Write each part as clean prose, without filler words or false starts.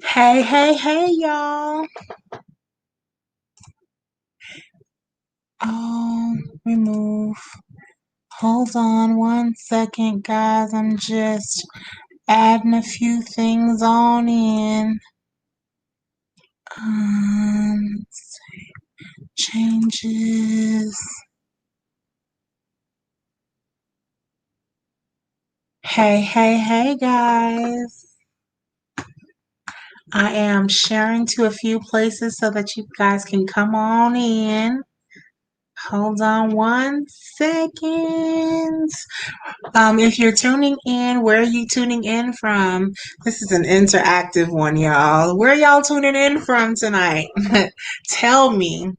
Hey, hey, hey, y'all. Oh, remove. Hold on 1 second, guys. I'm just adding a few things on in. Um, Changes. Hey, hey, hey, guys. I am sharing to a few places so that you guys can come on in. Hold on 1 second. If you're tuning in, where are you tuning in from? This is an interactive one, y'all. Where y'all tuning in from tonight? Tell me.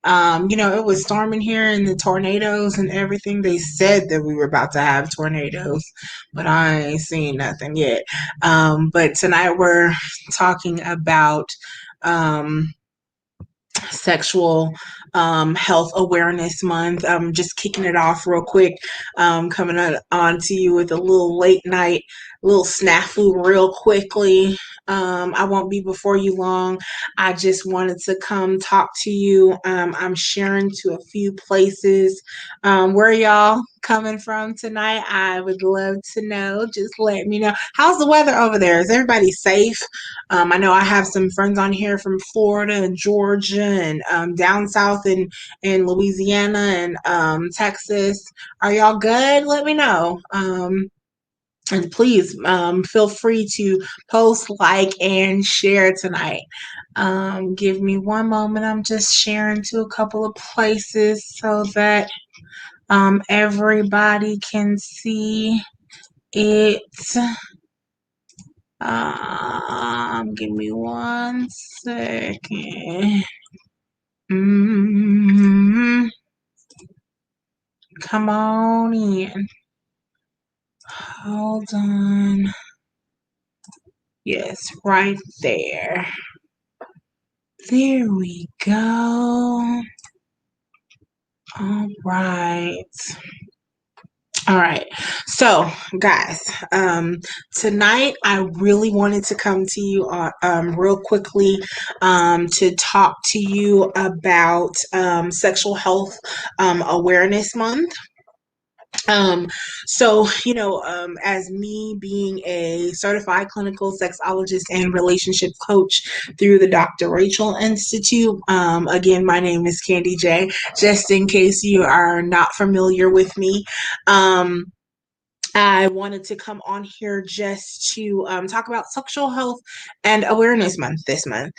It was storming here and the tornadoes and everything. They said that we were about to have tornadoes, but I ain't seen nothing yet. But tonight we're talking about um, sexual health awareness month. Just kicking it off real quick, coming on to you with a little late night, little snafu real quickly. I won't be before you long. I just wanted to come talk to you. I'm sharing to a few places. Where y'all coming from tonight? I would love to know. Just let me know. How's the weather over there? Is everybody safe? I know I have some friends on here from Florida and Georgia and down south in Louisiana and Texas. Are y'all good? Let me know. And please feel free to post, like, and share tonight. Give me one moment. I'm just sharing to a couple of places so that everybody can see it. Give me 1 second. Mm, Come on in. Hold on. Yes, right there. There we go. All right. All right. So, guys, tonight I really wanted to come to you real quickly to talk to you about Sexual Health Awareness Month. Um, as me being a certified clinical sexologist and relationship coach through the Dr. Rachel Institute, again, my name is Candy J, just in case you are not familiar with me. I wanted to come on here just to talk about Sexual Health and Awareness Month this month.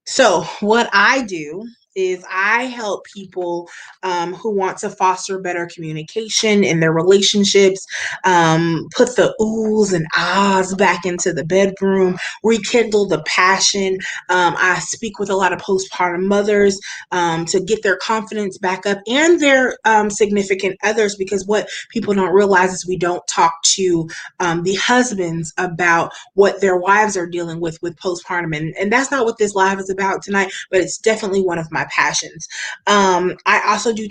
So what I do is I help people who want to foster better communication in their relationships, put the oohs and ahs back into the bedroom, rekindle the passion. I speak with a lot of postpartum mothers to get their confidence back up and their significant others, because what people don't realize is we don't talk to the husbands about what their wives are dealing with postpartum, and that's not what this live is about tonight, but it's definitely one of my passions. I also do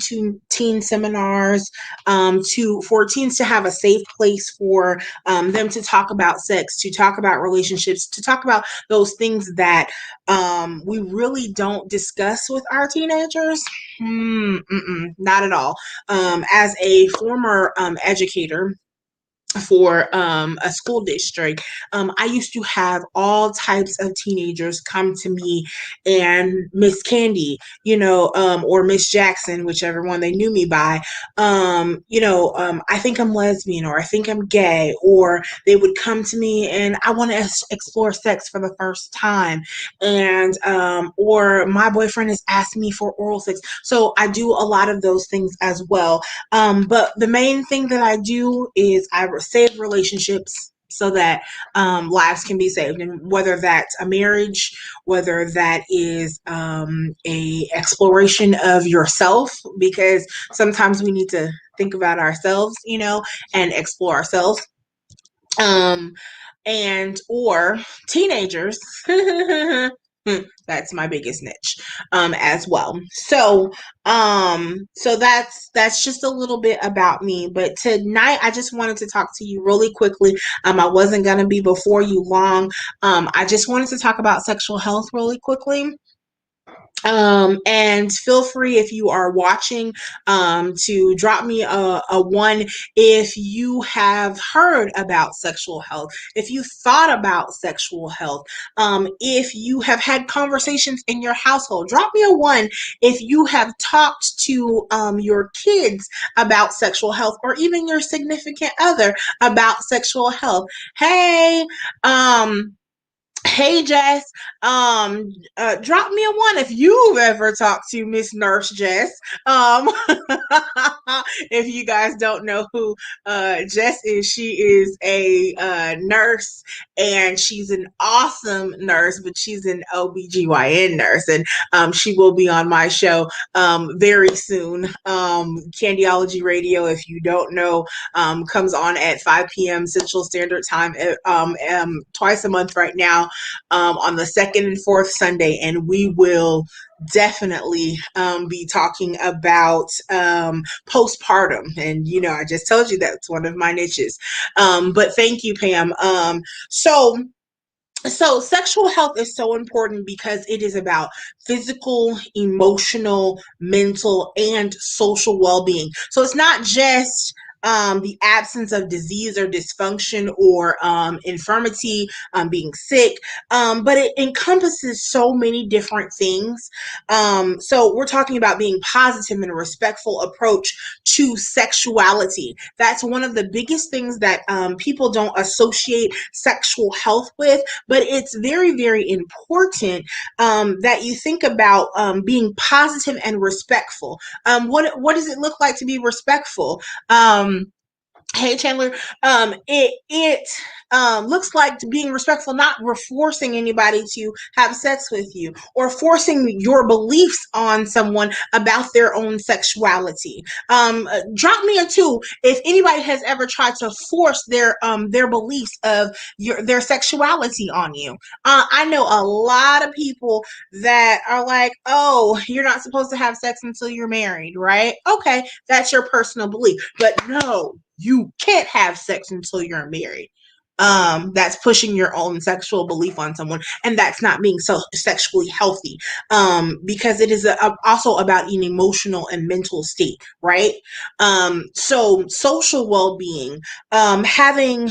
teen seminars for teens to have a safe place for them to talk about sex, to talk about relationships, to talk about those things that we really don't discuss with our teenagers. Not at all. As a former educator for a school district, I used to have all types of teenagers come to me and Miss Candy, or Miss Jackson, whichever one they knew me by, I think I'm lesbian, or I think I'm gay, or they would come to me and I want to explore sex for the first time, and or my boyfriend has asked me for oral sex. So I do a lot of those things as well. But the main thing that I do is I save relationships so that lives can be saved, and whether that's a marriage, whether that is a exploration of yourself, because sometimes we need to think about ourselves, and explore ourselves. Um, and or teenagers That's my biggest niche, as well. So that's just a little bit about me. But tonight, I just wanted to talk to you really quickly. I wasn't gonna be before you long. I just wanted to talk about sexual health really quickly. And feel free if you are watching, to drop me a one if you have heard about sexual health, if you thought about sexual health, if you have had conversations in your household. Drop me a one if you have talked to your kids about sexual health, or even your significant other about sexual health. Hey Jess, drop me a one if you've ever talked to Miss Nurse Jess. Um, if you guys don't know who Jess is, she is a nurse, and she's an awesome nurse, but she's an OBGYN nurse, and she will be on my show very soon. Candiology Radio, if you don't know, comes on at 5 p.m. Central Standard Time, twice a month right now, on the second and fourth Sunday, and we will definitely be talking about postpartum. And I just told you that's one of my niches. But thank you, Pam. So sexual health is so important because it is about physical, emotional, mental, and social well-being. So it's not just the absence of disease or dysfunction or infirmity, being sick, but it encompasses so many different things. So we're talking about being positive and a respectful approach to sexuality. That's one of the biggest things that people don't associate sexual health with, but it's very, very important that you think about being positive and respectful. What does it look like to be respectful? Hey Chandler, it looks like being respectful, not forcing anybody to have sex with you, or forcing your beliefs on someone about their own sexuality. Drop me a two if anybody has ever tried to force their beliefs of their sexuality on you. I know a lot of people that are like, "Oh, you're not supposed to have sex until you're married, right?" Okay, that's your personal belief, but no, you can't have sex until you're married. That's pushing your own sexual belief on someone, and that's not being so sexually healthy. Because it is also about an emotional and mental state, right? So social well-being, having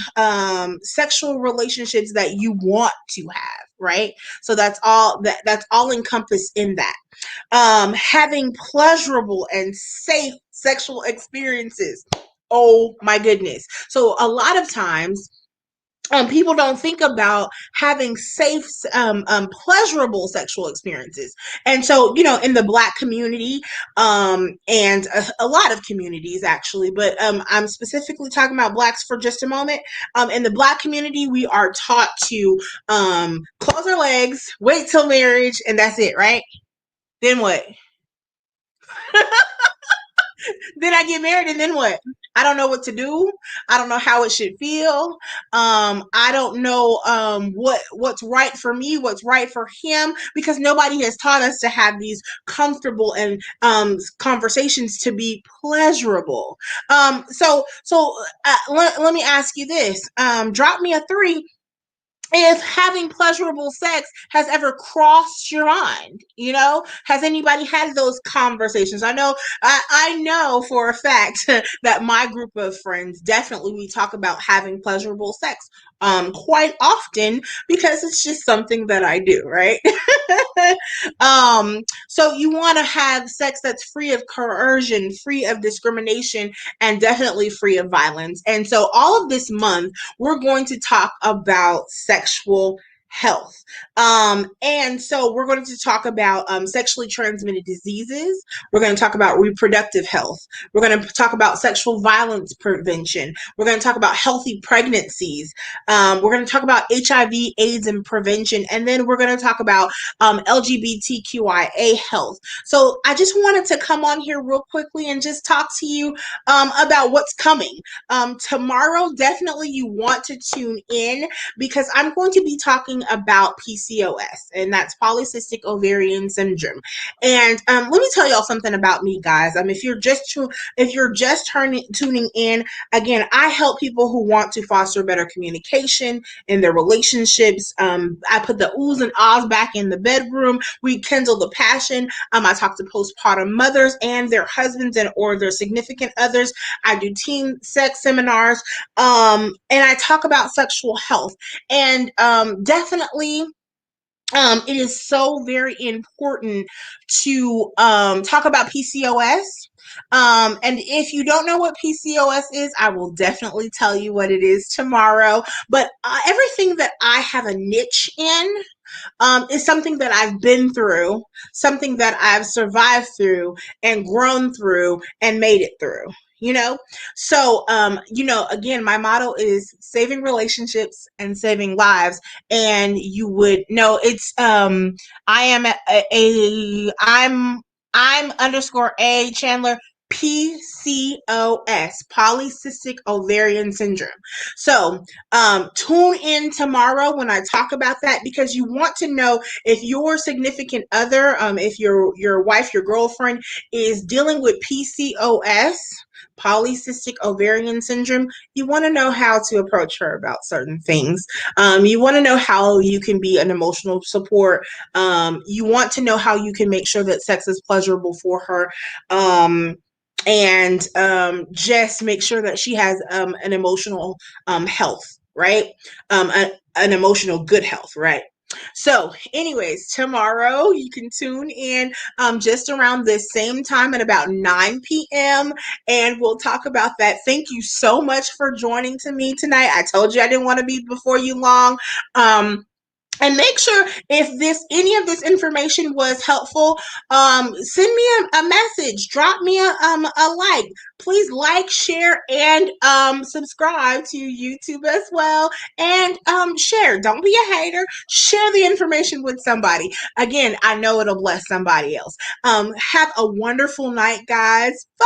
sexual relationships that you want to have, right? So that's all encompassed in that. Having pleasurable and safe sexual experiences. Oh my goodness. So a lot of times, people don't think about having safe, pleasurable sexual experiences. And so, in the Black community, and a lot of communities actually, but I'm specifically talking about Blacks for just a moment. In the Black community, we are taught to close our legs, wait till marriage, and that's it, right? Then what? Then I get married, and then what? I don't know what to do. I don't know how it should feel. I don't know what's right for me, what's right for him, because nobody has taught us to have these comfortable and conversations to be pleasurable. Let me ask you this. Drop me a three if having pleasurable sex has ever crossed your mind. Has anybody had those conversations? I know for a fact that my group of friends, definitely, we talk about having pleasurable sex quite often, because it's just something that I do, right? So you want to have sex that's free of coercion, free of discrimination, and definitely free of violence. And so all of this month, we're going to talk about sexual health. And so we're going to talk about sexually transmitted diseases. We're going to talk about reproductive health. We're going to talk about sexual violence prevention. We're going to talk about healthy pregnancies. We're going to talk about HIV, AIDS, and prevention. And then we're going to talk about LGBTQIA health. So I just wanted to come on here real quickly and just talk to you about what's coming. Tomorrow, definitely you want to tune in, because I'm going to be talking about PCOS, and that's polycystic ovarian syndrome. And let me tell y'all something about me, guys. If you're just tuning in, again, I help people who want to foster better communication in their relationships. I put the oohs and ahs back in the bedroom. We kindle the passion. I talk to postpartum mothers and their husbands and or their significant others. I do teen sex seminars, and I talk about sexual health. And definitely, it is so very important to talk about PCOS. And if you don't know what PCOS is, I will definitely tell you what it is tomorrow. But everything that I have a niche in is something that I've been through, something that I've survived through and grown through and made it through. So again, my motto is saving relationships and saving lives. And you would know it's I am I'm underscore A Chandler, PCOS, polycystic ovarian syndrome. So tune in tomorrow when I talk about that, because you want to know if your significant other, if your wife, your girlfriend is dealing with PCOS, polycystic ovarian syndrome. You want to know how to approach her about certain things. You want to know how you can be an emotional support. You want to know how you can make sure that sex is pleasurable for her. And just make sure that she has an emotional health, right? An emotional good health, right? So, anyways, tomorrow you can tune in just around this same time at about 9 p.m. and we'll talk about that. Thank you so much for joining me tonight. I told you I didn't want to be before you long. And make sure if any of this information was helpful, send me a message, drop me a like. Please like, share, and subscribe to YouTube as well. And share. Don't be a hater. Share the information with somebody. Again, I know it'll bless somebody else. Have a wonderful night, guys. Bye.